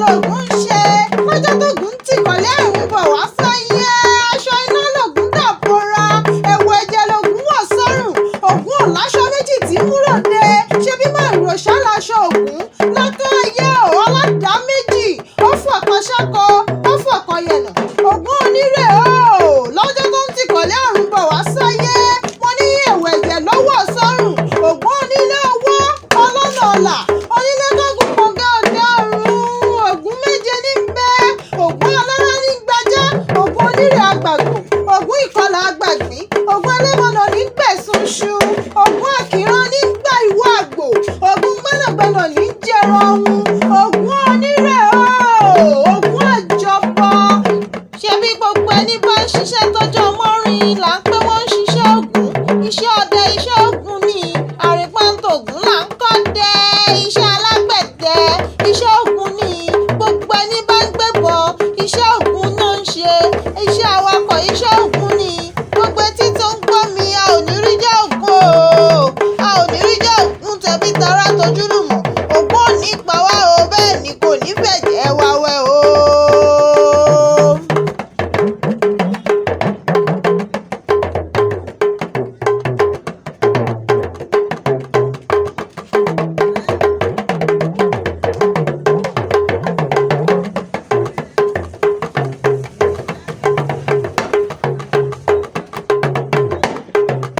lògùn ń ṣe lọ́jọ́ tógùn tì kọ́lé àrùn bọ̀ wá sáyé aṣọ iná lògùn dàbora ẹ̀wù ẹ̀jẹ̀ lògùn wọ̀ sọ́rùn ògùn ò láṣọ méjì tí múròde ṣé bí màrún òṣà láṣọ ògùn lọ́tọ́ ayé ò ọlọ́dàá méjì ó fún ọ̀kan ṣáko ó fún ọ̀kan yẹ̀nà ògùn onírè o lọ́jọ́ tó ń tì kọ́lé àrùn bọ̀ wá sáyé mo ní ẹ̀wù ẹ̀jẹ̀ ló wọ̀ sọ́rùn ògùn onílé owó ọlọ́nà ọ̀la onílé tógùn kọ̀ǹgá òde ọ̀run ògùn méje ní bẹ́ ògùn alára ní gbajá ògùn onírè àgbàgbò ògùn ìkọlà àgbàgbín ògùn ẹlẹ́mọ̀nà ní gbẹ̀sùn ṣu ògùn àkìrán ní gbà ìwọ àgbò ògùn gbẹ́nàgbẹ́nà ní jẹran ọ̀hún ògùn onírè ògùn àjọbọ ṣebí gbogbo ẹni bá ń ṣiṣẹ́ tọ́jú ọmọrin là ń pé wọ́n ń ṣiṣẹ́ ògùn iṣẹ́ ọdẹ iṣẹ́ ògùn ni àrípàǹtògùn là ń kọ́ dẹ iṣẹ́ alágbẹ̀dẹ iṣẹ́ ògùn ni gbogbo ẹni bá ń gbébọ̀ iṣẹ́ ògùn náà ń ṣe iṣẹ́ awakọ̀ iṣẹ́ ògùn ni gbogbo etí tó ń gbọ́ mi a ò ní rí jẹ́ ògùn o a ò ní rí jẹ́ ògùn tẹ̀bí tará tojúlùmọ̀ ògùn ò ní pa